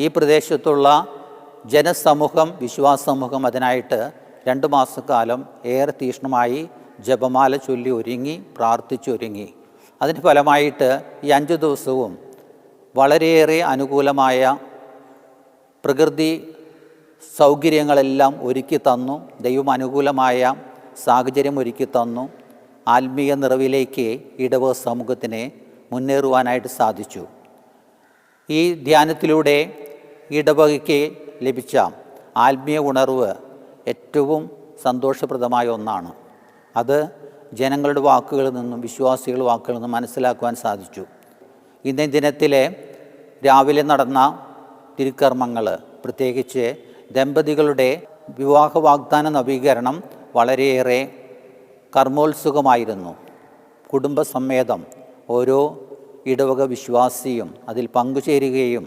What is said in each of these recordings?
ഈ പ്രദേശത്തുള്ള ജനസമൂഹം, വിശ്വാസ സമൂഹം അതിനായിട്ട് 2 മാസക്കാലം ഏറെ തീക്ഷ്ണമായി ജപമാല ചൊല്ലി ഒരുങ്ങി, പ്രാർത്ഥിച്ചൊരുങ്ങി. അതിന് ഫലമായിട്ട് ഈ 5 ദിവസവും വളരെയേറെ അനുകൂലമായ പ്രകൃതി സൗകര്യങ്ങളെല്ലാം ഒരുക്കി തന്നു. ദൈവം അനുകൂലമായ സാഹചര്യം ഒരുക്കി തന്നു. ആത്മീയ നിറവിലേക്ക് ഇടവക സമൂഹത്തിനെ മുന്നേറുവാനായിട്ട് സാധിച്ചു. ഈ ധ്യാനത്തിലൂടെ ഇടവകയ്ക്ക് ലഭിച്ച ആത്മീയ ഉണർവ് ഏറ്റവും സന്തോഷപ്രദമായ ഒന്നാണ്. അത് ജനങ്ങളുടെ വാക്കുകളിൽ നിന്നും, വിശ്വാസികളുടെ വാക്കുകളിൽ നിന്നും മനസ്സിലാക്കുവാൻ സാധിച്ചു. ഇന്നേ ദിനത്തിലെ രാവിലെ നടന്ന തിരുക്കർമ്മങ്ങൾ, പ്രത്യേകിച്ച് ദമ്പതികളുടെ വിവാഹ വാഗ്ദാന നവീകരണം വളരെയേറെ കർമ്മോത്സുകമായിരുന്നു. കുടുംബസമേതം ഓരോ ഇടവക വിശ്വാസിയും അതിൽ പങ്കുചേരുകയും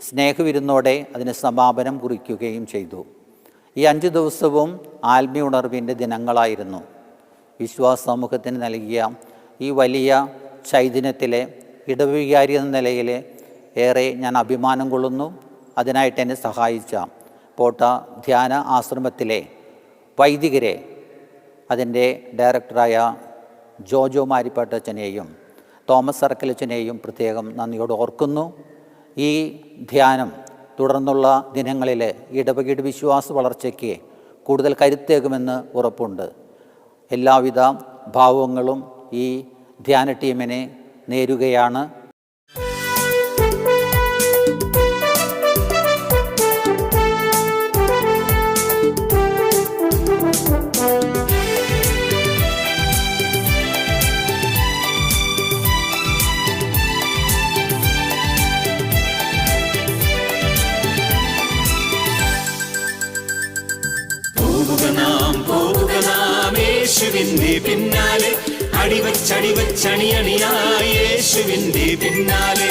സ്നേഹവിരുന്നോടെ അതിന് സമാപനം കുറിക്കുകയും ചെയ്തു. ഈ 5 ദിവസവും ആത്മീയ ഉണർവിൻ്റെ ദിനങ്ങളായിരുന്നു. വിശ്വാസ സമൂഹത്തിന് നൽകിയ ഈ വലിയ ചൈതന്യത്തിലെ ഇടവികാരി എന്ന നിലയിൽ ഏറെ ഞാൻ അഭിമാനം കൊള്ളുന്നു. അതിനായിട്ട് എന്നെ സഹായിച്ച പോട്ട ധ്യാന ആശ്രമത്തിലെ വൈദികരെ, അതിൻ്റെ ഡയറക്ടറായ ജോജോ മാരിപ്പാട്ടച്ചനെയും തോമസ് സർക്കലച്ചനെയും പ്രത്യേകം നന്ദിയോടെ ഓർക്കുന്നു. ഈ ധ്യാനം തുടർന്നുള്ള ദിനങ്ങളിൽ ഇടവകയുടെ വിശ്വാസ വളർച്ചയ്ക്ക് കൂടുതൽ കരുത്തേകുമെന്ന് ഉറപ്പുണ്ട്. എല്ലാവിധ ഭാവങ്ങളും ഈ ധ്യാന ടീമിനെ നേരുകയാണ്. യേശുവിന്റെ പിന്നാലെ അടിവച്ചണിയായി യേശുവിന്റെ പിന്നാലെ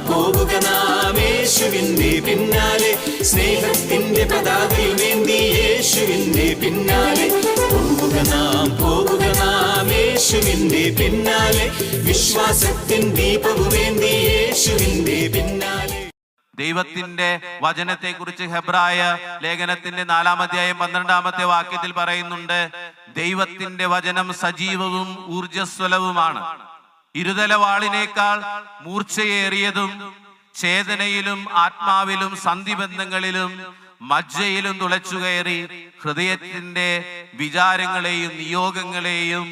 പോവുക നാം യേശുവിന്റെ പിന്നാലെ സ്നേഹത്തിന്റെ പതാകയിൽ വേണ്ടി യേശുവിന്റെ പിന്നാലെ പോവുക നാം യേശുവിന്റെ പിന്നാലെ വിശ്വാസത്തിൻ ദീപവും വേണ്ടി യേശുവിന്റെ പിന്നാലെ. ദൈവത്തിന്റെ വചനത്തെക്കുറിച്ച് ഹെബ്രായ ലേഖനത്തിന്റെ 4-ാം അധ്യായം 12-ാമത്തെ വാക്യത്തിൽ പറയുന്നുണ്ട്, ദൈവത്തിന്റെ വചനം സജീവവും ഊർജ്ജസ്വലവുമാണ്, ഇരുതല വാളിനേക്കാൾ മൂർച്ചയേറിയതും, ചേതനയിലും ആത്മാവിലും സന്ധിബന്ധങ്ങളിലും മജ്ജയിലും തുളച്ചുകയറി ഹൃദയത്തിന്റെ വിചാരങ്ങളെയും നിയോഗങ്ങളെയും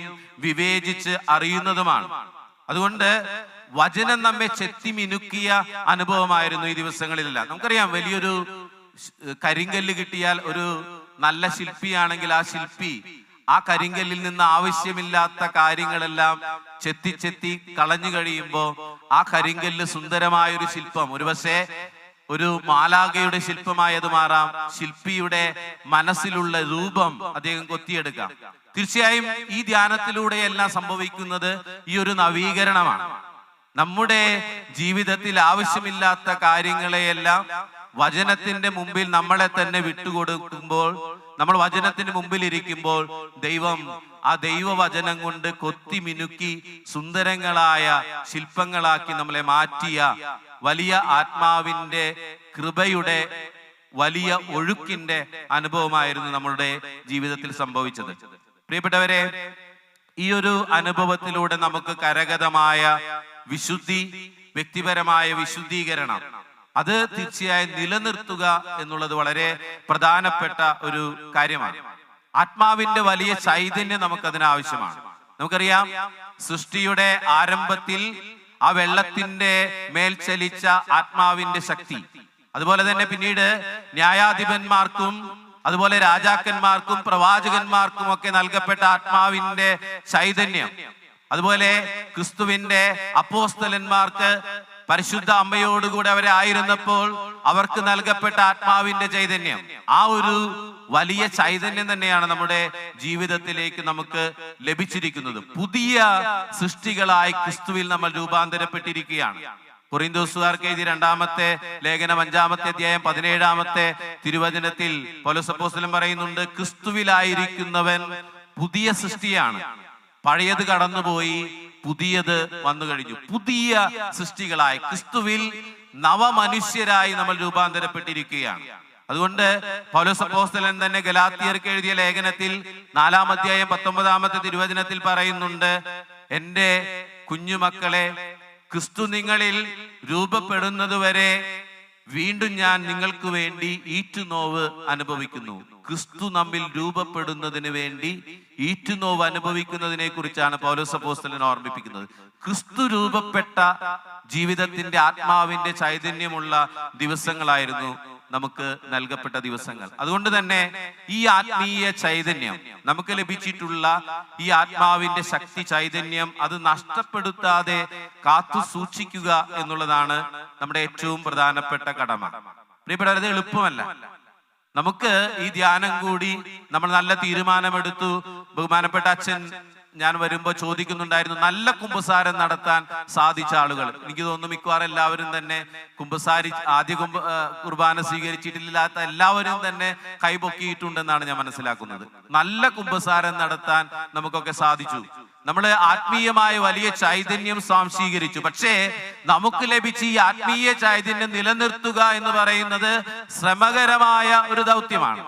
വിവേചിച്ച് അറിയുന്നതുമാണ്. അതുകൊണ്ട് വചനം നമ്മെ ചെത്തിമിനുക്കിയ അനുഭവമായിരുന്നു ഈ ദിവസങ്ങളിലെല്ലാം. നമുക്കറിയാം, വലിയൊരു കരിങ്കല്ല് കിട്ടിയാൽ ഒരു നല്ല ശില്പിയാണെങ്കിൽ ആ ശില്പി ആ കരിങ്കല്ലിൽ നിന്ന് ആവശ്യമില്ലാത്ത കാര്യങ്ങളെല്ലാം ചെത്തി കളഞ്ഞു കഴിയുമ്പോൾ ആ കരിങ്കല്ല് സുന്ദരമായൊരു ശില്പം, ഒരുപക്ഷെ ഒരു മാലാഖയുടെ ശില്പമായി അത് മാറാം. ശില്പിയുടെ മനസ്സിലുള്ള രൂപം അദ്ദേഹം കൊത്തിയെടുക്കാം. തീർച്ചയായും ഈ ധ്യാനത്തിലൂടെ എല്ലാം സംഭവിക്കുന്നത് ഈ ഒരു നവീകരണമാണ്. നമ്മുടെ ജീവിതത്തിൽ ആവശ്യമില്ലാത്ത കാര്യങ്ങളെയെല്ലാം വചനത്തിന്റെ മുമ്പിൽ നമ്മളെ തന്നെ വിട്ടുകൊടുക്കുമ്പോൾ, നമ്മൾ വചനത്തിന് മുമ്പിൽ ഇരിക്കുമ്പോൾ ദൈവം ആ ദൈവവചനം കൊണ്ട് കൊത്തി മിനുക്കി സുന്ദരങ്ങളായ ശില്പങ്ങളാക്കി നമ്മളെ മാറ്റിയ വലിയ ആത്മാവിന്റെ കൃപയുടെ വലിയ ഒഴുക്കിന്റെ അനുഭവമായിരുന്നു നമ്മളുടെ ജീവിതത്തിൽ സംഭവിച്ചത്. പ്രിയപ്പെട്ടവരെ, ഈ ഒരു അനുഭവത്തിലൂടെ നമുക്ക് കരഗതമായ വിശുദ്ധി, വ്യക്തിപരമായ വിശുദ്ധീകരണം, അത് തീർച്ചയായും നിലനിർത്തുക എന്നുള്ളത് വളരെ പ്രധാനപ്പെട്ട ഒരു കാര്യമാണ്. ആത്മാവിന്റെ വലിയ ചൈതന്യം നമുക്കതിന് ആവശ്യമാണ്. നമുക്കറിയാം, സൃഷ്ടിയുടെ ആരംഭത്തിൽ ആ വെള്ളത്തിന്റെ മേൽ ചലിച്ച ആത്മാവിന്റെ ശക്തി, അതുപോലെ തന്നെ പിന്നീട് ന്യായാധിപന്മാർക്കും അതുപോലെ രാജാക്കന്മാർക്കും പ്രവാചകന്മാർക്കും ഒക്കെ നൽകപ്പെട്ട ആത്മാവിന്റെ ചൈതന്യം, അതുപോലെ ക്രിസ്തുവിന്റെ അപ്പോസ്തലന്മാർക്ക് പരിശുദ്ധ അമ്മയോടുകൂടെ അവരെ ആയിരുന്നപ്പോൾ അവർക്ക് നൽകപ്പെട്ട ആത്മാവിന്റെ ചൈതന്യം, ആ ഒരു വലിയ ചൈതന്യം തന്നെയാണ് നമ്മുടെ ജീവിതത്തിലേക്ക് നമുക്ക് ലഭിച്ചിരിക്കുന്നത്. പുതിയ സൃഷ്ടികളായി ക്രിസ്തുവിൽ നമ്മൾ രൂപാന്തരപ്പെട്ടിരിക്കുകയാണ്. കൊറിന്തോസുകാർക്ക് എഴുതിയ 2-ാമത്തെ ലേഖനം 5-ാമത്തെ അധ്യായം 17-ാമത്തെ തിരുവചനത്തിൽ പൗലോസ് അപ്പോസ്തലൻ പറയുന്നുണ്ട്, ക്രിസ്തുവിലായിരിക്കുന്നവൻ പുതിയ സൃഷ്ടിയാണ്, പഴയത് കടന്നുപോയി പുതിയത് വന്നു കഴിഞ്ഞു. പുതിയ സൃഷ്ടികളായി ക്രിസ്തുവിൽ നവമനുഷ്യരായി നമ്മൾ രൂപാന്തരപ്പെട്ടിരിക്കുകയാണ്. അതുകൊണ്ട് പൗലോസ് അപ്പോസ്തലൻ തന്നെ ഗലാത്യർക്ക് എഴുതിയ ലേഖനത്തിൽ 4-ാം അധ്യായം 19-ാമത്തെ തിരുവചനത്തിൽ പറയുന്നുണ്ട്, എൻ്റെ കുഞ്ഞുമക്കളെ, ക്രിസ്തു നിങ്ങളിൽ രൂപപ്പെടുന്നതുവരെ വീണ്ടും ഞാൻ നിങ്ങൾക്ക് വേണ്ടി ഈറ്റുനോവ് അനുഭവിക്കുന്നു. ക്രിസ്തു നമ്മിൽ രൂപപ്പെടുന്നതിന് വേണ്ടി ഈറ്റുനോവ് അനുഭവിക്കുന്നതിനെ കുറിച്ചാണ് പൗലോസ് അപ്പോസ്തലൻ ഓർമ്മിപ്പിക്കുന്നത്. ക്രിസ്തു രൂപപ്പെട്ട ജീവിതത്തിന്റെ ആത്മാവിന്റെ ചൈതന്യമുള്ള ദിവസങ്ങളായിരുന്നു നമുക്ക് നൽകപ്പെട്ട ദിവസങ്ങൾ. അതുകൊണ്ട് തന്നെ ഈ ആത്മീയ ചൈതന്യം നമുക്ക് ലഭിച്ചിട്ടുള്ള ഈ ആത്മാവിന്റെ ശക്തി ചൈതന്യം അത് നഷ്ടപ്പെടുത്താതെ കാത്തു സൂക്ഷിക്കുക എന്നുള്ളതാണ് നമ്മുടെ ഏറ്റവും പ്രധാനപ്പെട്ട കടമ. പ്രിയപ്പെട്ടവരെ, എളുപ്പമല്ല. നമുക്ക് ഈ ധ്യാനം കൂടി നമ്മൾ നല്ല തീരുമാനമെടുത്തു. ബഹുമാനപ്പെട്ട അച്ഛൻ ഞാൻ വരുമ്പോൾ ചോദിക്കുന്നുണ്ടായിരുന്നു, നല്ല കുമ്പസാരം നടത്താൻ സാധിച്ച ആളുകൾ. എനിക്ക് തോന്നുന്നു മിക്കവാറും എല്ലാവരും തന്നെ ആദ്യ കുർബാന സ്വീകരിച്ചിട്ടില്ലാത്ത എല്ലാവരും തന്നെ കൈപൊക്കിയിട്ടുണ്ടെന്നാണ് ഞാൻ മനസ്സിലാക്കുന്നത്. നല്ല കുമ്പസാരം നടത്താൻ നമുക്കൊക്കെ സാധിച്ചു. നമ്മൾ ആത്മീയമായ വലിയ ചൈതന്യം സ്വാംശീകരിച്ചു. പക്ഷേ നമുക്ക് ലഭിച്ച ഈ ആത്മീയ ചൈതന്യം നിലനിർത്തുക എന്ന് പറയുന്നത് ശ്രമകരമായ ഒരു ദൗത്യമാണ്.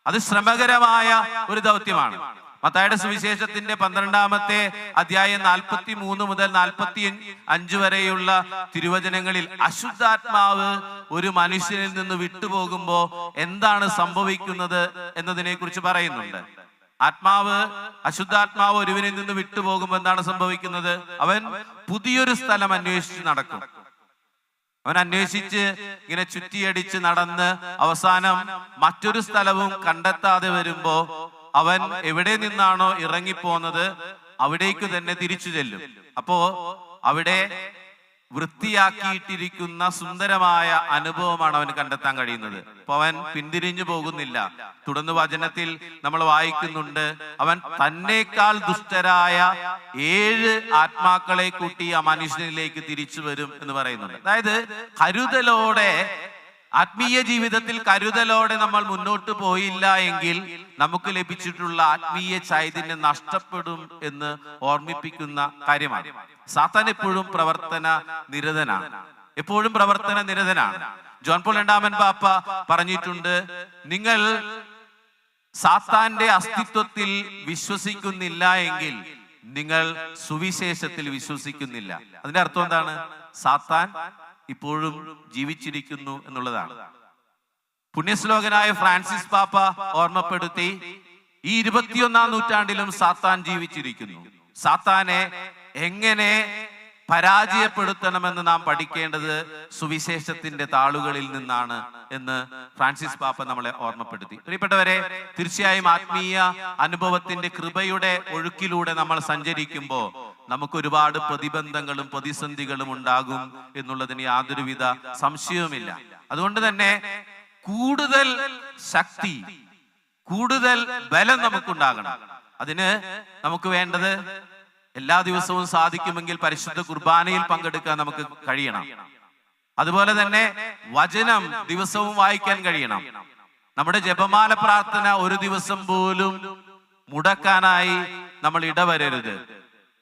അത് ശ്രമകരമായ ഒരു ദൗത്യമാണ്. മത്തായിയുടെ സുവിശേഷത്തിന്റെ 12-ാമത്തെ അധ്യായം 43 മുതൽ 45 വരെയുള്ള തിരുവചനങ്ങളിൽ അശുദ്ധാത്മാവ് ഒരു മനുഷ്യനിൽ നിന്ന് വിട്ടുപോകുമ്പോ എന്താണ് സംഭവിക്കുന്നത് എന്നതിനെ കുറിച്ച് പറയുന്നുണ്ട്. അശുദ്ധാത്മാവ് ഒരുവനിൽ നിന്ന് വിട്ടുപോകുമ്പോൾ എന്താണ് സംഭവിക്കുന്നത്? അവൻ പുതിയൊരു സ്ഥലം അന്വേഷിച്ച് നടക്കും. അവൻ അന്വേഷിച്ച് ഇങ്ങനെ ചുറ്റിയടിച്ച് നടന്ന് അവസാനം മറ്റൊരു സ്ഥലവും കണ്ടെത്താതെ വരുമ്പോ അവൻ എവിടെ നിന്നാണോ ഇറങ്ങിപ്പോന്നത് അവിടേക്ക് തന്നെ തിരിച്ചു ചെല്ലും. അപ്പോ അവിടെ വൃത്തിയാക്കിയിട്ടിരിക്കുന്ന സുന്ദരമായ അനുഭവമാണ് അവന് കണ്ടെത്താൻ കഴിയുന്നത്. അപ്പൊ അവൻ പിന്തിരിഞ്ഞു പോകുന്നില്ല. തുടർന്ന് വചനത്തിൽ നമ്മൾ വായിക്കുന്നുണ്ട്, അവൻ തന്നേക്കാൾ ദുഷ്ടരായ 7 ആത്മാക്കളെ കൂട്ടി ആ മനുഷ്യനിലേക്ക് തിരിച്ചു വരും എന്ന് പറയുന്നുണ്ട്. അതായത് കരുതലോടെ, ആത്മീയ ജീവിതത്തിൽ കരുതലോടെ നമ്മൾ മുന്നോട്ട് പോയില്ല എങ്കിൽ നമുക്ക് ലഭിച്ചിട്ടുള്ള ആത്മീയ ചൈതന്യം നഷ്ടപ്പെടും എന്ന് ഓർമ്മിപ്പിക്കുന്ന കാര്യമാണ്. സാത്താൻ എപ്പോഴും പ്രവർത്തന നിരതനാണ്. ജോൺ പോൾ രണ്ടാമൻ പാപ്പ പറഞ്ഞിട്ടുണ്ട്, നിങ്ങൾ സാത്താന്റെ അസ്തിത്വത്തിൽ വിശ്വസിക്കുന്നില്ല എങ്കിൽ നിങ്ങൾ സുവിശേഷത്തിൽ വിശ്വസിക്കുന്നില്ല. അതിന്റെ അർത്ഥം എന്താണ്? സാത്താൻ ഇപ്പോഴും ജീവിച്ചിരിക്കുന്നു എന്നുള്ളതാണ്. പുണ്യശ്ലോകനായ ഫ്രാൻസിസ് പാപ്പ ഓർമ്മപ്പെടുത്തി, ഈ 21-ാം നൂറ്റാണ്ടിലും സാത്താൻ ജീവിച്ചിരിക്കുന്നു. സാത്താനെ എങ്ങനെ പരാജയപ്പെടുത്തണമെന്ന് നാം പഠിക്കേണ്ടത് സുവിശേഷത്തിന്റെ താളുകളിൽ നിന്നാണ് എന്ന് ഫ്രാൻസിസ് പാപ്പ നമ്മളെ ഓർമ്മപ്പെടുത്തി. പ്രിയപ്പെട്ടവരെ, തീർച്ചയായും ആത്മീയ അനുഭവത്തിന്റെ കൃപയുടെ ഒഴുക്കിലൂടെ നമ്മൾ സഞ്ചരിക്കുമ്പോൾ നമുക്ക് ഒരുപാട് പ്രതിബന്ധങ്ങളും പ്രതിസന്ധികളും ഉണ്ടാകും എന്നുള്ളതിന് യാതൊരുവിധ സംശയവുമില്ല. അതുകൊണ്ട് തന്നെ കൂടുതൽ ശക്തി, കൂടുതൽ ബലം നമുക്കുണ്ടാകണം. അതിന് നമുക്ക് വേണ്ടത് എല്ലാ ദിവസവും സാധിക്കുമെങ്കിൽ പരിശുദ്ധ കുർബാനയിൽ പങ്കെടുക്കാൻ നമുക്ക് കഴിയണം. അതുപോലെ തന്നെ വചനം ദിവസവും വായിക്കാൻ കഴിയണം. നമ്മുടെ ജപമാല പ്രാർത്ഥന ഒരു ദിവസം പോലും മുടക്കാനായി നമ്മൾ ഇടവരരുത്.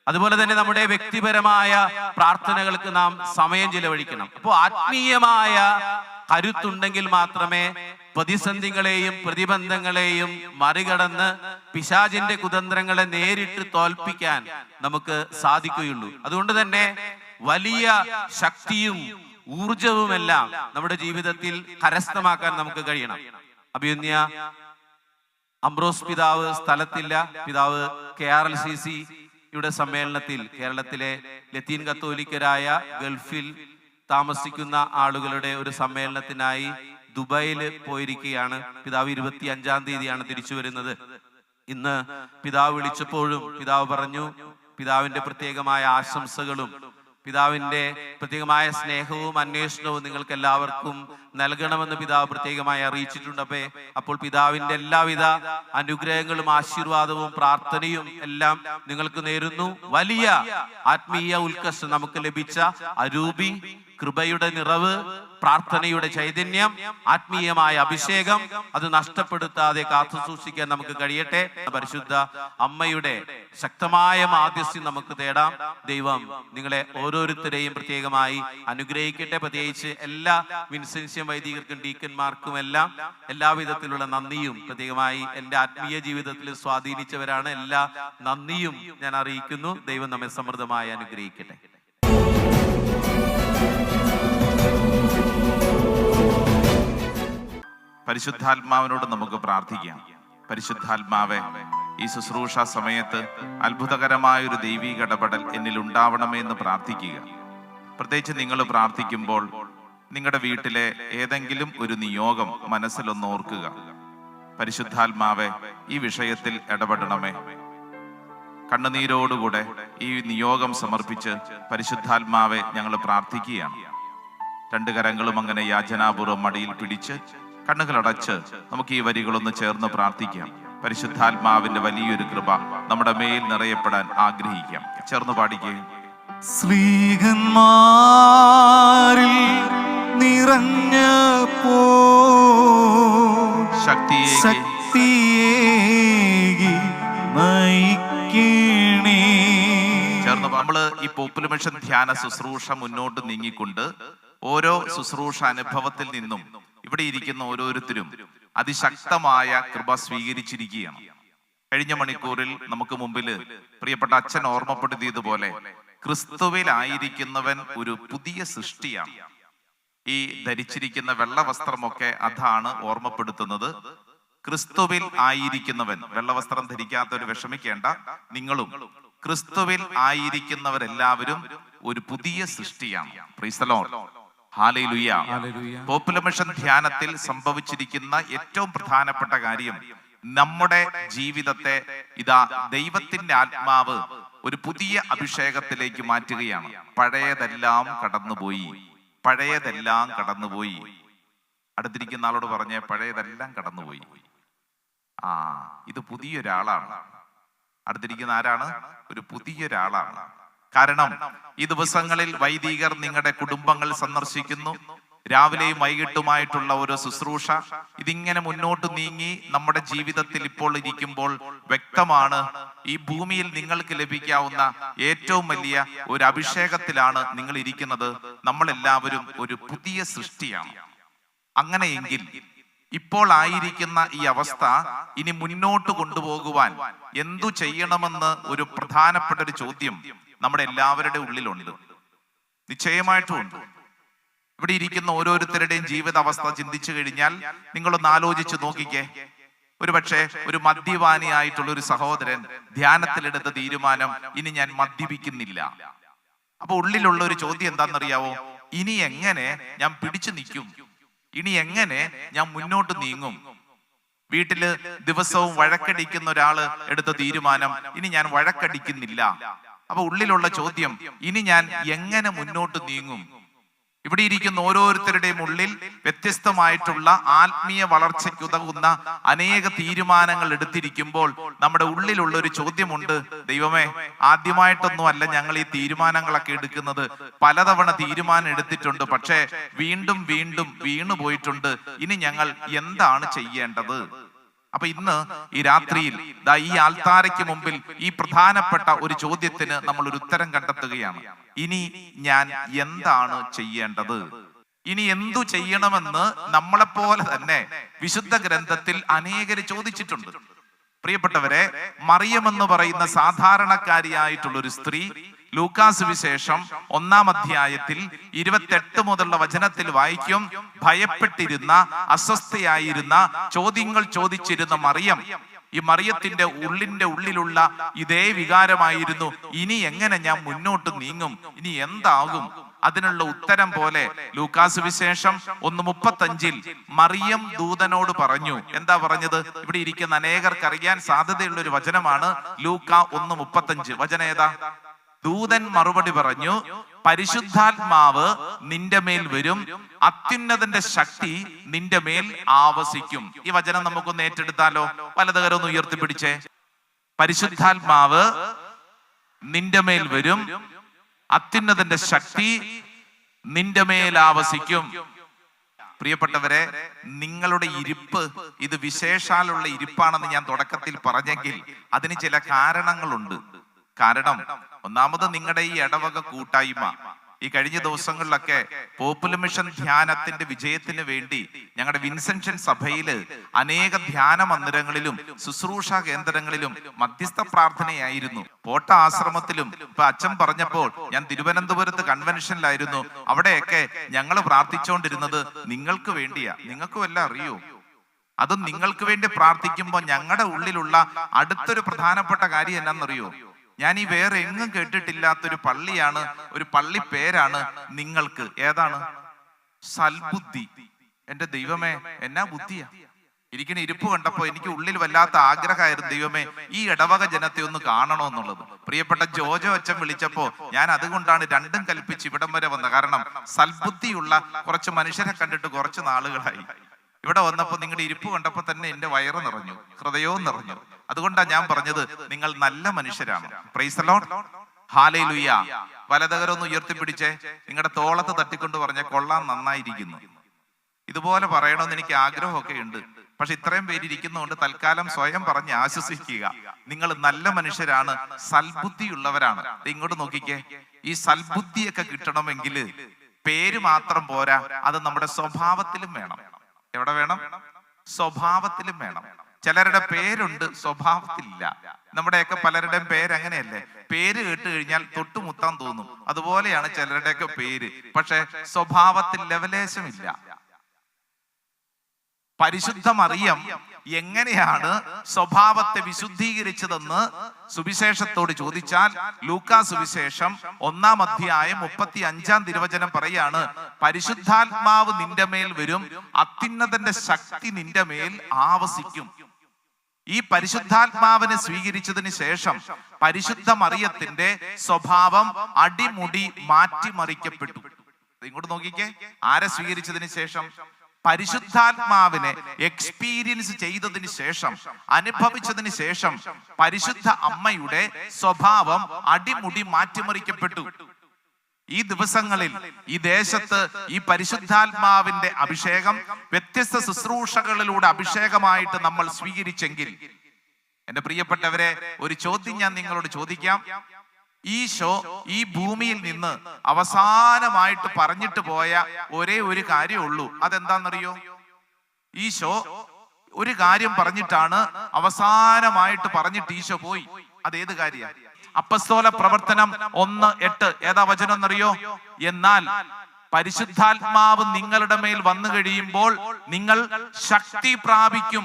അതുപോലെ തന്നെ നമ്മുടെ വ്യക്തിപരമായ പ്രാർത്ഥനകൾക്ക് നാം സമയം ചിലവഴിക്കണം. അപ്പോൾ ആത്മീയമായ കരുത്തുണ്ടെങ്കിൽ മാത്രമേ പ്രതിസന്ധികളെയും പ്രതിബന്ധങ്ങളെയും മറികടന്ന് പിശാചിന്റെ കുതന്ത്രങ്ങളെ നേരിട്ട് തോൽപ്പിക്കാൻ നമുക്ക് സാധിക്കുകയുള്ളൂ. അതുകൊണ്ട് തന്നെ വലിയ ശക്തിയും ഊർജവുമെല്ലാം നമ്മുടെ ജീവിതത്തിൽ കരസ്ഥമാക്കാൻ നമുക്ക് കഴിയണം. അഭിമന്യ അംബ്രോസ് പിതാവ് സ്ഥലത്തില്ല. പിതാവ് KRLCC യുടെ സമ്മേളനത്തിൽ കേരളത്തിലെ ലത്തീൻ കത്തോലിക്കരായ ഗൾഫിൽ താമസിക്കുന്ന ആളുകളുടെ ഒരു സമ്മേളനത്തിനായി ദുബായിൽ പോയിരിക്കുകയാണ്. പിതാവ് 25-ാം തീയതിയാണ് തിരിച്ചു വരുന്നത്. ഇന്ന് പിതാവ് വിളിച്ചപ്പോഴും പിതാവ് പറഞ്ഞു, പിതാവിന്റെ പ്രത്യേകമായ ആശംസകളും പിതാവിന്റെ പ്രത്യേകമായ സ്നേഹവും അന്വേഷണവും നിങ്ങൾക്ക് എല്ലാവർക്കും നൽകണമെന്ന് പിതാവ് പ്രത്യേകമായി അറിയിച്ചിട്ടുണ്ട്. അപ്പോൾ പിതാവിന്റെ എല്ലാവിധ അനുഗ്രഹങ്ങളും ആശീർവാദവും പ്രാർത്ഥനയും എല്ലാം നിങ്ങൾക്ക് നേരുന്നു. വലിയ ആത്മീയ ഉത്കർഷം നമുക്ക് ലഭിച്ച അരൂപി കൃപയുടെ നിറവ്, പ്രാർത്ഥനയുടെ ചൈതന്യം, ആത്മീയമായ അഭിഷേകം അത് നഷ്ടപ്പെടുത്താതെ കാത്തു സൂക്ഷിക്കാൻ നമുക്ക് കഴിയട്ടെ. പരിശുദ്ധ അമ്മയുടെ ശക്തമായ മാധ്യസ്ഥ്യം നമുക്ക് തേടാം. ദൈവം നിങ്ങളെ ഓരോരുത്തരെയും പ്രത്യേകമായി അനുഗ്രഹിക്കട്ടെ. പ്രത്യേകിച്ച് എല്ലാ വിൻസെൻഷ്യം വൈദികർക്കും ഡീക്കന്മാർക്കും എല്ലാം എല്ലാവിധത്തിലുള്ള നന്ദിയും, പ്രത്യേകമായി എൻ്റെ ആത്മീയ ജീവിതത്തിൽ സ്വാധീനിച്ചവരാണ്, എല്ലാ നന്ദിയും ഞാൻ അറിയിക്കുന്നു. ദൈവം നമ്മെ സമൃദ്ധമായി അനുഗ്രഹിക്കട്ടെ. പരിശുദ്ധാത്മാവിനോട് നമുക്ക് പ്രാർത്ഥിക്കാം. പരിശുദ്ധാത്മാവെ, ഈ ശുശ്രൂഷ സമയത്ത് അത്ഭുതകരമായ ഒരു ദൈവിക ഇടപെടൽ എന്നിൽ ഉണ്ടാവണമേ എന്ന് പ്രാർത്ഥിക്കുക. പ്രത്യേകിച്ച് നിങ്ങൾ പ്രാർത്ഥിക്കുമ്പോൾ നിങ്ങളുടെ വീട്ടിലെ ഏതെങ്കിലും ഒരു നിയോഗം മനസ്സിലൊന്ന് ഓർക്കുക. പരിശുദ്ധാത്മാവെ, ഈ വിഷയത്തിൽ ഇടപെടണമേ. കണ്ണുനീരോടുകൂടെ ഈ നിയോഗം സമർപ്പിച്ച് പരിശുദ്ധാത്മാവെ ഞങ്ങൾ പ്രാർത്ഥിക്കുകയാണ്. രണ്ട് കരങ്ങളും അങ്ങനെ യാചനാപൂർവ്വം മടിയിൽ പിടിച്ച് കണ്ണുകളടച്ച് നമുക്ക് ഈ വരികളൊന്ന് ചേർന്ന് പ്രാർത്ഥിക്കാം. പരിശുദ്ധാത്മാവിന്റെ വലിയൊരു കൃപ നമ്മുടെ മേൽ നിറയപ്പെടാൻ ആഗ്രഹിക്കാം. ചേർന്ന് പാടിക്കുകയും സ്ലീഹന്മാരിൽ നിറഞ്ഞപ്പോ ശക്തിയേകി നയിക്കണേ. ചേർന്ന് നമ്മള് ഈ പോപ്പുലർ മിഷൻ ധ്യാന ശുശ്രൂഷ മുന്നോട്ട് നീങ്ങിക്കൊണ്ട് ഓരോ ശുശ്രൂഷ അനുഭവത്തിൽ നിന്നും ഇവിടെ ഇരിക്കുന്ന ഓരോരുത്തരും അതിശക്തമായ കൃപ സ്വീകരിച്ചിരിക്കുകയാണ്. കഴിഞ്ഞ മണിക്കൂറിൽ നമുക്ക് മുമ്പിൽ പ്രിയപ്പെട്ട അച്ഛൻ ഓർമ്മപ്പെടുത്തിയതുപോലെ ക്രിസ്തുവിലായിരിക്കുന്നവൻ ഒരു പുതിയ സൃഷ്ടിയാണ്. ഈ ധരിച്ചിരിക്കുന്ന വെള്ള വസ്ത്രമൊക്കെ അതാണ് ഓർമ്മപ്പെടുത്തുന്നത്. ക്രിസ്തുവിൽ ആയിരിക്കുന്നവൻ, വെള്ളവസ്ത്രം ധരിക്കാത്തവർ വിഷമിക്കേണ്ട, നിങ്ങളും ക്രിസ്തുവിൽ ആയിരിക്കുന്നവരെല്ലാവരും ഒരു പുതിയ സൃഷ്ടിയാണ്. Price the Lord. Hallelujah. Popular mission ധ്യാനത്തിൽ സംഭവിച്ചിരിക്കുന്ന ഏറ്റവും പ്രധാനപ്പെട്ട കാര്യം, നമ്മുടെ ജീവിതത്തെ ഇതാ ദൈവത്തിന്റെ ആത്മാവ് ഒരു പുതിയ അഭിഷേകത്തിലേക്ക് മാറ്റുകയാണ്. പഴയതെല്ലാം കടന്നുപോയി, പഴയതെല്ലാം കടന്നുപോയി. അടുത്തിരിക്കുന്ന ആളോട് പറഞ്ഞേ, പഴയതെല്ലാം കടന്നുപോയി. ഇത് പുതിയൊരാളാണ്. അടുത്തിരിക്കുന്ന ആരാണ്? ഒരു പുതിയൊരാളാണ്. കാരണം ഈ ദിവസങ്ങളിൽ വൈദികർ നിങ്ങളുടെ കുടുംബങ്ങൾ സന്ദർശിക്കുന്നു. രാവിലെയും വൈകിട്ടുമായിട്ടുള്ള ഒരു ശുശ്രൂഷ ഇതിങ്ങനെ മുന്നോട്ട് നീങ്ങി നമ്മുടെ ജീവിതത്തിൽ ഇപ്പോൾ ഇരിക്കുമ്പോൾ വ്യക്തമാണ്, ഈ ഭൂമിയിൽ നിങ്ങൾക്ക് ലഭിക്കാവുന്ന ഏറ്റവും വലിയ ഒരു അഭിഷേകത്തിലാണ് നിങ്ങൾ ഇരിക്കുന്നത്. നമ്മളെല്ലാവരും ഒരു പുതിയ സൃഷ്ടിയാണ്. അങ്ങനെയെങ്കിൽ ഇപ്പോൾ ആയിരിക്കുന്ന ഈ അവസ്ഥ ഇനി മുന്നോട്ട് കൊണ്ടുപോകുവാൻ എന്തു ചെയ്യണമെന്ന് ഒരു പ്രധാനപ്പെട്ട ഒരു ചോദ്യം നമ്മുടെ എല്ലാവരുടെ ഉള്ളിലുണ്ട്, നിശ്ചയമായിട്ടും ഉണ്ട്. ഇവിടെ ഇരിക്കുന്ന ഓരോരുത്തരുടെയും ജീവിതാവസ്ഥ ചിന്തിച്ചു കഴിഞ്ഞാൽ നിങ്ങളൊന്ന് ആലോചിച്ച് നോക്കിക്കേ. ഒരുപക്ഷെ ഒരു മദ്യപാനിയായിട്ടുള്ള ഒരു സഹോദരൻ ധ്യാനത്തിലെടുത്ത തീരുമാനം, ഇനി ഞാൻ മദ്യപിക്കുന്നില്ല. അപ്പൊ ഉള്ളിലുള്ള ഒരു ചോദ്യം എന്താണെന്നറിയാവോ? ഇനി എങ്ങനെ ഞാൻ പിടിച്ചു നിൽക്കും? ഇനി എങ്ങനെ ഞാൻ മുന്നോട്ട് നീങ്ങും? വീട്ടില് ദിവസവും വഴക്കടിക്കുന്ന ഒരാള് എടുത്ത തീരുമാനം, ഇനി ഞാൻ വഴക്കടിക്കുന്നില്ല. അപ്പൊ ഉള്ളിലുള്ള ചോദ്യം, ഇനി ഞാൻ എങ്ങനെ മുന്നോട്ട് നീങ്ങും? ഇവിടെ ഇരിക്കുന്ന ഓരോരുത്തരുടെയും ഉള്ളിൽ വ്യത്യസ്തമായിട്ടുള്ള ആത്മീയ വളർച്ചയ്ക്ക് ഉതകുന്ന അനേക തീരുമാനങ്ങൾ എടുത്തിരിക്കുമ്പോൾ നമ്മുടെ ഉള്ളിലുള്ള ഒരു ചോദ്യമുണ്ട്, ദൈവമേ, ആദ്യമായിട്ടൊന്നും അല്ല ഞങ്ങൾ ഈ തീരുമാനങ്ങളൊക്കെ എടുക്കുന്നത്. പലതവണ തീരുമാനം എടുത്തിട്ടുണ്ട്, പക്ഷേ വീണ്ടും വീണ്ടും വീണു പോയിട്ടുണ്ട്. ഇനി ഞങ്ങൾ എന്താണ് ചെയ്യേണ്ടത്? അപ്പൊ ഇന്ന് ഈ രാത്രിയിൽ ഈ ആൽത്താരയ്ക്ക് മുമ്പിൽ ഈ പ്രധാനപ്പെട്ട ഒരു ചോദ്യത്തിന് നമ്മൾ ഒരു ഉത്തരം കണ്ടെത്തുകയാണ്. ഇനി ഞാൻ എന്താണ് ചെയ്യേണ്ടത്? ഇനി എന്തു ചെയ്യണമെന്ന് നമ്മളെപ്പോലെ തന്നെ വിശുദ്ധ ഗ്രന്ഥത്തിൽ അനേകര് ചോദിച്ചിട്ടുണ്ട്. പ്രിയപ്പെട്ടവരെ, മറിയം എന്ന് പറയുന്ന സാധാരണക്കാരിയായിട്ടുള്ള ഒരു സ്ത്രീ ലൂക്കാസ് വിശേഷം 1-ാം അധ്യായത്തിൽ 28 മുതലുള്ള വചനത്തിൽ വായിക്കും. ഭയപ്പെട്ടിരുന്ന, അസ്വസ്ഥയായിരുന്ന, ചോദ്യങ്ങൾ ചോദിച്ചിരുന്ന മറിയം, ഈ മറിയത്തിന്റെ ഉള്ളിലുള്ള ഇതേ വികാരമായിരുന്നു, ഇനി എങ്ങനെ ഞാൻ മുന്നോട്ട് നീങ്ങും, ഇനി എന്താകും? അതിനുള്ള ഉത്തരം പോലെ ലൂക്കാസ് വിശേഷം 1:35 മറിയം ദൂതനോട് പറഞ്ഞു. എന്താ പറഞ്ഞത്? ഇവിടെ ഇരിക്കുന്ന അനേകർക്ക് അറിയാൻ സാധ്യതയുള്ള ഒരു വചനമാണ്. ലൂക്ക 1:35 വചനം ഏതാ? ദൂതൻ മറുപടി പറഞ്ഞു, പരിശുദ്ധാത്മാവ് നിന്റെ മേൽ വരും, അത്യുന്നതന്റെ ശക്തി നിന്റെ മേൽ ആവസിക്കും. ഈ വചനം നമുക്കൊന്ന് ഏറ്റെടുത്താലോ? വലതുകരം ഒന്ന് ഉയർത്തിപ്പിടിച്ചേ. പരിശുദ്ധാത്മാവ് നിന്റെ മേൽ വരും, അത്യുന്നതന്റെ ശക്തി നിന്റെ മേൽ ആവസിക്കും. പ്രിയപ്പെട്ടവരെ, നിങ്ങളുടെ ഇരിപ്പ് ഇത് വിശേഷാലുള്ള ഇരിപ്പാണെന്ന് ഞാൻ തുടക്കത്തിൽ പറഞ്ഞെങ്കിൽ അതിന് ചില കാരണങ്ങളുണ്ട്. കാരണം ഒന്നാമത് നിങ്ങളുടെ ഈ ഇടവക കൂട്ടായ്മ ഈ കഴിഞ്ഞ ദിവസങ്ങളിലൊക്കെ പോപ്പുലർ മിഷൻ ധ്യാനത്തിന്റെ വിജയത്തിന് വേണ്ടി ഞങ്ങളുടെ വിൻസെൻഷൻ സഭയില് അനേക ധ്യാന മന്ദിരങ്ങളിലും ശുശ്രൂഷ കേന്ദ്രങ്ങളിലും മധ്യസ്ഥ പ്രാർത്ഥനയായിരുന്നു. പോട്ട ആശ്രമത്തിലും ഇപ്പൊ അച്ഛൻ പറഞ്ഞപ്പോൾ ഞാൻ തിരുവനന്തപുരത്ത് കൺവെൻഷനിലായിരുന്നു. അവിടെയൊക്കെ ഞങ്ങൾ പ്രാർത്ഥിച്ചുകൊണ്ടിരുന്നത് നിങ്ങൾക്ക് വേണ്ടിയാ. നിങ്ങൾക്കും എല്ലാം അറിയോ? അതും നിങ്ങൾക്ക് വേണ്ടി പ്രാർത്ഥിക്കുമ്പോൾ ഞങ്ങളുടെ ഉള്ളിലുള്ള അടുത്തൊരു പ്രധാനപ്പെട്ട കാര്യം എന്നാന്നറിയോ? ഞാൻ ഈ വേറെ എങ്ങും കേട്ടിട്ടില്ലാത്തൊരു പള്ളിയാണ്, ഒരു പള്ളി പേരാണ് നിങ്ങൾക്ക്. ഏതാണ്? സൽബുദ്ധി. എന്റെ ദൈവമേ, എന്നാ ബുദ്ധിയാ! ഇരിക്കുന്ന ഇരിപ്പ് കണ്ടപ്പോ എനിക്ക് ഉള്ളിൽ വല്ലാത്ത ആഗ്രഹമായിരുന്നു, ദൈവമേ ഈ ഇടവക ജനത്തെ ഒന്ന് കാണണമെന്നുള്ളത്. പ്രിയപ്പെട്ട ജോജോ അച്ഛൻ വിളിച്ചപ്പോ ഞാൻ അതുകൊണ്ടാണ് രണ്ടും കൽപ്പിച്ച് ഇവിടം വരെ വന്നത്. കാരണം സൽബുദ്ധിയുള്ള കുറച്ച് മനുഷ്യരെ കണ്ടിട്ട് കുറച്ച് നാളുകളായി. ഇവിടെ വന്നപ്പോ നിങ്ങളുടെ ഇരിപ്പ് കണ്ടപ്പോ തന്നെ എന്റെ വയറ് നിറഞ്ഞു, ഹൃദയവും നിറഞ്ഞു. അതുകൊണ്ടാണ് ഞാൻ പറഞ്ഞത് നിങ്ങൾ നല്ല മനുഷ്യരാണ്. Praise the Lord, hallelujah. വലതുകരൊന്ന് ഉയർത്തിപ്പിടിച്ചേ, നിങ്ങളുടെ തോളത്ത് തട്ടിക്കൊണ്ട് പറഞ്ഞ കൊള്ളാൻ നന്നായിരിക്കുന്നു. ഇതുപോലെ പറയണമെന്ന് എനിക്ക് ആഗ്രഹമൊക്കെ ഉണ്ട്. പക്ഷെ ഇത്രയും പേര് ഇരിക്കുന്നതുകൊണ്ട് തൽക്കാലം സ്വയം പറഞ്ഞ് ആശ്വസിക്കുക. നിങ്ങൾ നല്ല മനുഷ്യരാണ്, സൽബുദ്ധിയുള്ളവരാണ്. ഇങ്ങോട്ട് നോക്കിക്കേ, ഈ സൽബുദ്ധിയൊക്കെ കിട്ടണമെങ്കിൽ പേര് മാത്രം പോരാ, അത് നമ്മുടെ സ്വഭാവത്തിലും വേണം. എവിടെ വേണം? സ്വഭാവത്തിലും വേണം. ചിലരുടെ പേരുണ്ട്, സ്വഭാവത്തിലില്ല. നമ്മുടെയൊക്കെ പലരുടെയും പേര് അങ്ങനെയല്ലേ? പേര് കേട്ട് കഴിഞ്ഞാൽ തൊട്ടുമുത്താൻ തോന്നും. അതുപോലെയാണ് ചിലരുടെയൊക്കെ പേര്, പക്ഷെ സ്വഭാവത്തിൽ ലവലേശമില്ല. പരിശുദ്ധ മറിയം എങ്ങനെയാണ് സ്വഭാവത്തെ വിശുദ്ധീകരിച്ചതെന്ന് സുവിശേഷത്തോട് ചോദിച്ചാൽ ലൂക്കാ സുവിശേഷം 1-ാം അധ്യായം 35-ാം തിരുവചനം പറയാണ്, പരിശുദ്ധാത്മാവ് നിന്റെ മേൽ വരും, അത്യുന്നതന്റെ ശക്തി നിന്റെ മേൽ ആവസിക്കും. ഈ പരിശുദ്ധാത്മാവിനെ സ്വീകരിച്ചതിന് ശേഷം പരിശുദ്ധ മറിയത്തിന്റെ സ്വഭാവം അടിമുടി മാറ്റിമറിക്കപ്പെട്ടു. ഇങ്ങോട്ട് നോക്കിക്കേ, ആരെ സ്വീകരിച്ചതിന് ശേഷം? പരിശുദ്ധാത്മാവിനെ എക്സ്പീരിയൻസ് ചെയ്തതിന് ശേഷം, അനുഭവിച്ചതിന് ശേഷം പരിശുദ്ധ അമ്മയുടെ സ്വഭാവം അടിമുടി മാറ്റിമറിക്കപ്പെട്ടു. ഈ ദിവസങ്ങളിൽ ഈ ദേശത്ത് ഈ പരിശുദ്ധാത്മാവിന്റെ അഭിഷേകം വ്യത്യസ്ത ശുശ്രൂഷകളിലൂടെ അഭിഷേകമായിട്ട് നമ്മൾ സ്വീകരിച്ചെങ്കിൽ, എന്റെ പ്രിയപ്പെട്ടവരെ, ഒരു ചോദ്യം ഞാൻ നിങ്ങളോട് ചോദിക്കാം. ഈശോ ഈ ഭൂമിയിൽ നിന്ന് അവസാനമായിട്ട് പറഞ്ഞിട്ട് പോയ ഒരേ ഒരു കാര്യമുള്ളൂ. അതെന്താണെന്നറിയോ? ഈശോ ഒരു കാര്യം പറഞ്ഞിട്ടാണ് അവസാനമായിട്ട് പറഞ്ഞിട്ട് ഈശോ പോയി. അതേത് കാര്യ? അപ്പസ്തോല പ്രവർത്തനം 1:8. ഏതാ വചനം എന്നറിയോ? എന്നാൽ പരിശുദ്ധാത്മാവ് നിങ്ങളുടെ മേൽ വന്നു കഴിയുമ്പോൾ നിങ്ങൾ ശക്തി പ്രാപിക്കും,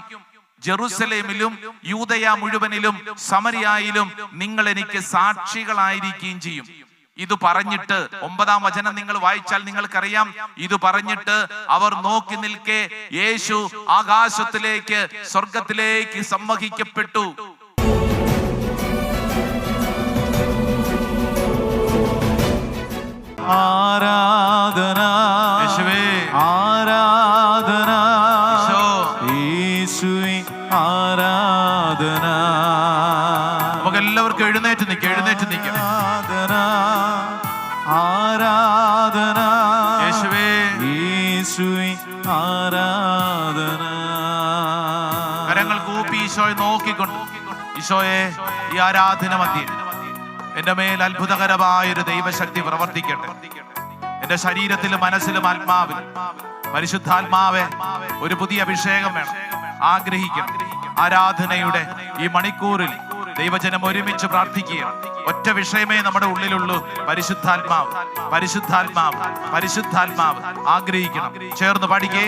ജെറുസലേമിലും യൂദയ മുഴുവനിലും സമരിയായിലും നിങ്ങൾ എനിക്ക് സാക്ഷികളായിരിക്കുകയും ചെയ്യും. ഇത് പറഞ്ഞിട്ട് 9-ാം വചനം നിങ്ങൾ വായിച്ചാൽ നിങ്ങൾക്കറിയാം. ഇത് പറഞ്ഞിട്ട് അവർ നോക്കി നിൽക്കെ യേശു ആകാശത്തിലേക്ക്, സ്വർഗത്തിലേക്ക് സംവഹിക്കപ്പെട്ടു. ആരാധന യേശുവേ, ആരാധന യേശുവേ, ആരാധന. നമുക്ക് എല്ലാവർക്കും എഴുന്നേറ്റ് നിൽക്കാം, എഴുന്നേറ്റ് നിൽക്കാം. ആരാധന യേശുവേ, യേശുവേ, ആരാധന. കരങ്ങൾ കൂപ്പി ഈശോയെ നോക്കിക്കൊണ്ട്, ഈശോയെ ഈ ആരാധന മധ്യേ എന്റെ മേൽ അത്ഭുതകരമായൊരു ദൈവശക്തി പ്രവർത്തിക്കട്ടെ. എന്റെ ശരീരത്തിലും മനസ്സിലും ആത്മാവിലും പരിശുദ്ധാത്മാവെ ഒരു പുതിയ അഭിഷേകം വേണം. ആഗ്രഹിക്കണം. ആരാധനയുടെ ഈ മണിക്കൂറിൽ ദൈവജനം ഒരുമിച്ച് പ്രാർത്ഥിക്കുക. ഒറ്റ വിഷയമേ നമ്മുടെ ഉള്ളിലുള്ളൂ, പരിശുദ്ധാത്മാവ്, പരിശുദ്ധാത്മാവ്, പരിശുദ്ധാത്മാവ്. ആഗ്രഹിക്കണം. ചേർന്ന് പഠിക്കേ.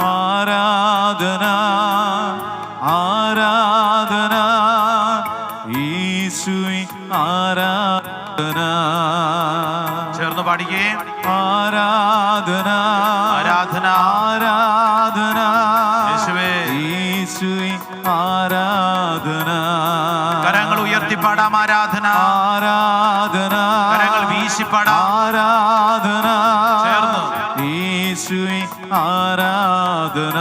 ആരാധന, ആരാധന യേശുവേ, ആരാധന. ചേർന്ന് പാടിക്കേ. ആരാധന, ആരാധന, ആരാധന യേശുവേ, യേശുവേ, ആരാധന. കരങ്ങൾ ഉയർത്തിപ്പാടാം. ആരാധന, ആരാധന. കരങ്ങൾ വീശിപ്പാടാം. ആരാധന. ചേർന്ന് യേശുവേ, ആരാധന.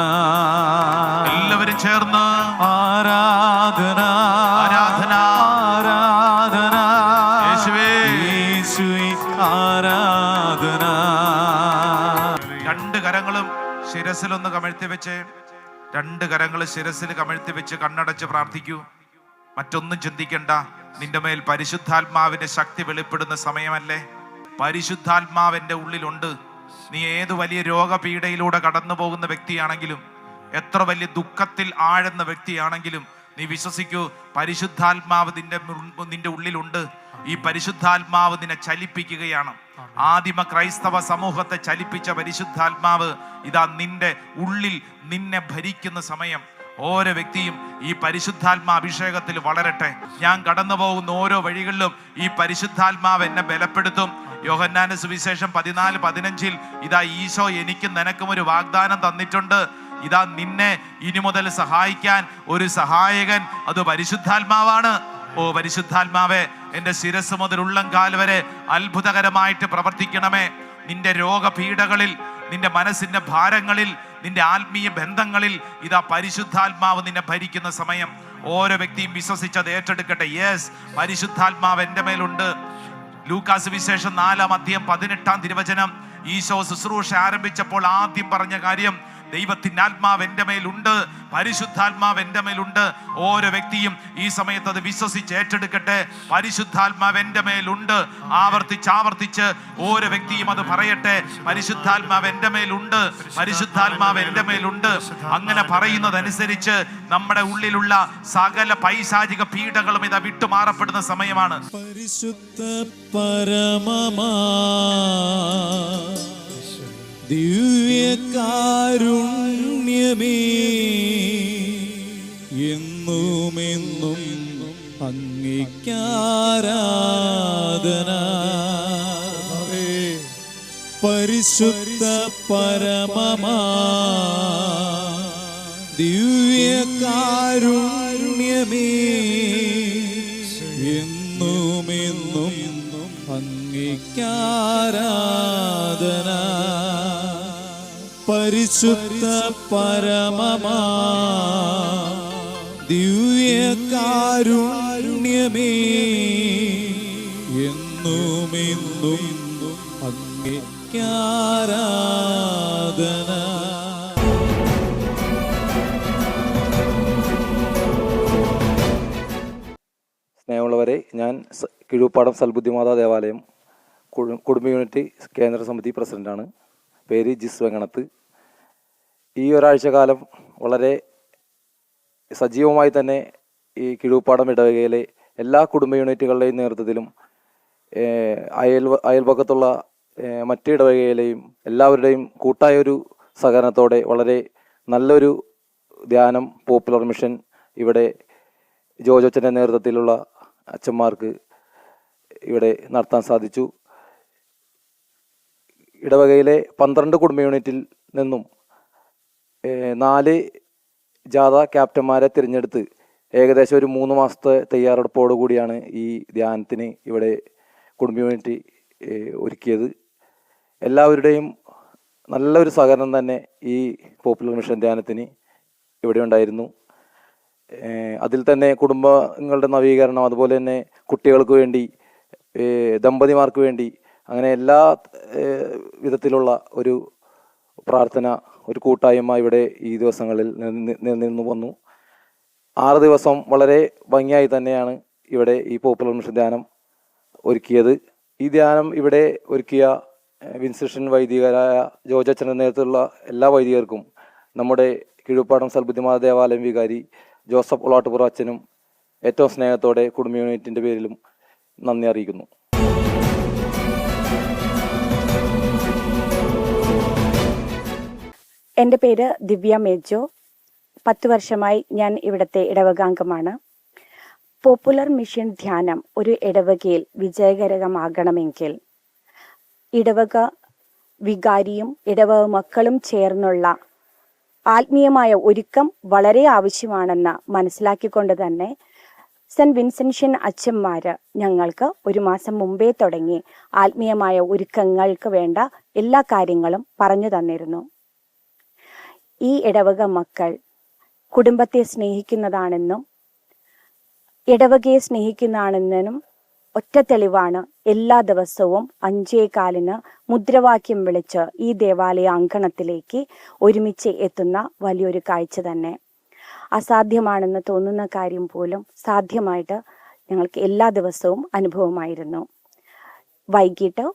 എല്ലാവരും ചേർന്ന് ആരാധന, ആരാധന, ആരാധന യേശുവേ, യേശുവേ, ആരാധന. ശിരസിലൊന്ന് കമഴ്ത്തി വെച്ച്, 2 കരങ്ങൾ ശിരസിൽ കമഴ്ത്തി വെച്ച് കണ്ണടച്ച് പ്രാർത്ഥിക്കൂ. മറ്റൊന്നും ചിന്തിക്കണ്ട. നിന്റെ മേൽ പരിശുദ്ധാത്മാവിന്റെ ശക്തി വെളിപ്പെടുന്ന സമയമല്ലേ? പരിശുദ്ധാത്മാവിന്റെ ഉള്ളിലുണ്ട്. നീ ഏത് വലിയ രോഗപീഠയിലൂടെ കടന്നു പോകുന്ന വ്യക്തിയാണെങ്കിലും, എത്ര വലിയ ദുഃഖത്തിൽ ആഴുന്ന വ്യക്തിയാണെങ്കിലും, നീ വിശ്വസിക്കൂ, പരിശുദ്ധാത്മാവ് നിന്റെ ഉള്ളിലുണ്ട്. ഈ പരിശുദ്ധാത്മാവ് നിന്നെ ചലിപ്പിക്കുകയാണ്. ആദിമ ക്രൈസ്തവ സമൂഹത്തെ ചലിപ്പിച്ച പരിശുദ്ധാത്മാവ് ഇതാ നിന്റെ ഉള്ളിൽ നിന്നെ ഭരിക്കുന്ന സമയം. ഓരോ വ്യക്തിയും ഈ പരിശുദ്ധാത്മാ അഭിഷേകത്തിൽ വളരട്ടെ. ഞാൻ കടന്നു പോകുന്ന ഓരോ വഴികളിലും ഈ പരിശുദ്ധാത്മാവ് എന്നെ ബലപ്പെടുത്തും. യോഹന്നാന്റെ സുവിശേഷം 14:15 ഇതാ ഈശോ എനിക്കും നിനക്കും ഒരു വാഗ്ദാനം തന്നിട്ടുണ്ട്. ഇതാ നിന്നെ ഇനി മുതൽ സഹായിക്കാൻ ഒരു സഹായകൻ, അത് പരിശുദ്ധാത്മാവാണ്. ഓ പരിശുദ്ധാത്മാവേ, എൻ്റെ ശിരസ് മുതൽ ഉള്ളംകാൽ വരെ അത്ഭുതകരമായിട്ട് പ്രവർത്തിക്കണമേ. നിന്റെ രോഗപീഠകളിൽ, നിന്റെ മനസ്സിന്റെ ഭാരങ്ങളിൽ, നിന്റെ ആത്മീയ ബന്ധങ്ങളിൽ ഇതാ പരിശുദ്ധാത്മാവ് നിന്നെ ഭരിക്കുന്ന സമയം. ഓരോ വ്യക്തിയും വിശ്വസിച്ചത് ഏറ്റെടുക്കട്ടെ. യെസ്, പരിശുദ്ധാത്മാവ് എൻ്റെ മേലുണ്ട്. ലൂക്കാസ് വിശേഷം 4:18 ഈശോ ശുശ്രൂഷ ആരംഭിച്ചപ്പോൾ ആദ്യം പറഞ്ഞ കാര്യം, ദൈവത്തിൻ്റെ ആത്മാവ് എൻ്റെ മേലുണ്ട്, പരിശുദ്ധാത്മാവ് എൻ്റെ മേലുണ്ട്. ഓരോ വ്യക്തിയും ഈ സമയത്ത് അത് വിശ്വസിച്ച് ഏറ്റെടുക്കട്ടെ. പരിശുദ്ധാത്മാവ് എൻ്റെ മേലുണ്ട്. ആവർത്തിച്ച് ഓരോ വ്യക്തിയും അത് പറയട്ടെ. പരിശുദ്ധാത്മാവ് എൻ്റെ മേലുണ്ട്, പരിശുദ്ധാത്മാവ് എൻ്റെ മേലുണ്ട്. അങ്ങനെ പറയുന്നതനുസരിച്ച് നമ്മുടെ ഉള്ളിലുള്ള സകല പൈശാചിക പീഡകളും ഇതാ വിട്ടുമാറപ്പെടുന്ന സമയമാണ്. പരിശുദ്ധ പരമമാ ദിവ്യകാരുണ്യമേ, എന്നുമെന്നും അങ്ങേക്കാരാധന. പരിശുദ്ധ പരമമാ ദിവ്യകാരുണ്യമേ, എന്നുമെന്നും അങ്ങേക്കാരാധന. പരിശുദ്ധ പരമമാ ദിവ്യകാരുണ്യമേ, എന്നുമെന്നും അങ്ങേക്കാരാധന. സ്നേഹമുള്ളവരെ, ഞാൻ കിഴൂപ്പാടം സൽബുദ്ധിമാതാ ദേവാലയം കുടുംബ യൂണിറ്റ് കേന്ദ്ര സമിതി പ്രസിഡൻ്റാണ്. പേര് ജിസ് വെങ്ങണത്ത്. ഈ ഒരാഴ്ച കാലം വളരെ സജീവമായി തന്നെ ഈ കിഴൂപ്പാടം ഇടവകയിലെ എല്ലാ കുടുംബ യൂണിറ്റുകളുടെയും നേതൃത്വത്തിലും അയൽപക്കത്തുള്ള മറ്റ് ഇടവകയിലെയും എല്ലാവരുടെയും കൂട്ടായൊരു സഹകരണത്തോടെ വളരെ നല്ലൊരു ധ്യാനം പോപ്പുലർ മിഷൻ ഇവിടെ ജോജോച്ചൻ്റെ നേതൃത്വത്തിലുള്ള അച്ഛന്മാർക്ക് ഇവിടെ നടത്താൻ സാധിച്ചു. ഇടവകയിലെ 12 കുടുംബ യൂണിറ്റിൽ നിന്നും 4 ജാഥ ക്യാപ്റ്റന്മാരെ തിരഞ്ഞെടുത്ത് ഏകദേശം ഒരു 3 മാസത്തെ തയ്യാറെടുപ്പോടു കൂടിയാണ് ഈ ധ്യാനത്തിന് ഇവിടെ കുടുംബ യൂണിറ്റ് ഒരുക്കിയത്. എല്ലാവരുടെയും നല്ലൊരു സഹകരണം തന്നെ ഈ പോപ്പുലർ മിഷൻ ധ്യാനത്തിന് ഇവിടെ ഉണ്ടായിരുന്നു. അതിൽ തന്നെ കുടുംബങ്ങളുടെ നവീകരണം, അതുപോലെ തന്നെ കുട്ടികൾക്ക് വേണ്ടി, ദമ്പതിമാർക്ക് വേണ്ടി, അങ്ങനെ എല്ലാ വിധത്തിലുള്ള ഒരു പ്രാർത്ഥന, ഒരു കൂട്ടായ്മ ഇവിടെ ഈ ദിവസങ്ങളിൽ നിന്നു വന്നു. 6 ദിവസം വളരെ ഭംഗിയായി തന്നെയാണ് ഇവിടെ ഈ പോപ്പുലർ മിഷൻ ധ്യാനം ഒരുക്കിയത്. ഈ ധ്യാനം ഇവിടെ ഒരുക്കിയ വിൻസിഷൻ വൈദികരായ ജോജച്ചൻ്റെ നേതൃത്വത്തിലുള്ള എല്ലാ വൈദികർക്കും നമ്മുടെ കിഴൂപ്പാടം സൽബുദ്ധിമാതാ ദേവാലയം വികാരി ജോസഫ് ഉളാട്ടുപുറ അച്ഛനും ഏറ്റവും സ്നേഹത്തോടെ കുടുംബ യൂണിറ്റിൻ്റെ പേരിലും നന്ദി അറിയിക്കുന്നു. എൻ്റെ പേര് ദിവ്യ മേജോ. 10 വർഷമായി ഞാൻ ഇവിടുത്തെ ഇടവകാംഗമാണ്. പോപ്പുലർ മിഷൻ ധ്യാനം ഒരു ഇടവകയിൽ വിജയകരമാകണമെങ്കിൽ ഇടവക വികാരിയും ഇടവക മക്കളും ചേർന്നുള്ള ആത്മീയമായ ഒരുക്കം വളരെ ആവശ്യമാണെന്ന് മനസ്സിലാക്കിക്കൊണ്ട് തന്നെ സെൻറ്റ് വിൻസെൻഷ്യൻ അച്ഛന്മാർ ഞങ്ങൾക്ക് 1 മാസം മുമ്പേ തുടങ്ങി ആത്മീയമായ ഒരുക്കങ്ങൾക്ക് വേണ്ട എല്ലാ കാര്യങ്ങളും പറഞ്ഞു തന്നിരുന്നു. ഈ ഇടവക മക്കൾ കുടുംബത്തെ സ്നേഹിക്കുന്നതാണെന്നും ഇടവകയെ സ്നേഹിക്കുന്നതാണെന്നും ഒറ്റ തെളിവാണ് എല്ലാ ദിവസവും 5:15 മുദ്രാവാക്യം വിളിച്ച് ഈ ദേവാലയ അങ്കണത്തിലേക്ക് ഒരുമിച്ച് എത്തുന്ന വലിയൊരു കാഴ്ച തന്നെ. അസാധ്യമാണെന്ന് തോന്നുന്ന കാര്യം പോലും സാധ്യമായിട്ട് ഞങ്ങൾക്ക് എല്ലാ ദിവസവും അനുഭവമായിരുന്നു. വൈകിട്ട്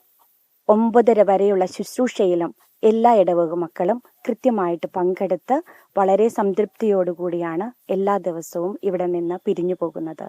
9:30 വരെയുള്ള ശുശ്രൂഷയിലും എല്ലാ ഇടവക മക്കളും കൃത്യമായിട്ട് പങ്കെടുത്ത് വളരെ സംതൃപ്തിയോടുകൂടിയാണ് എല്ലാ ദിവസവും ഇവിടെ നിന്ന് പിരിഞ്ഞു പോകുന്നത്.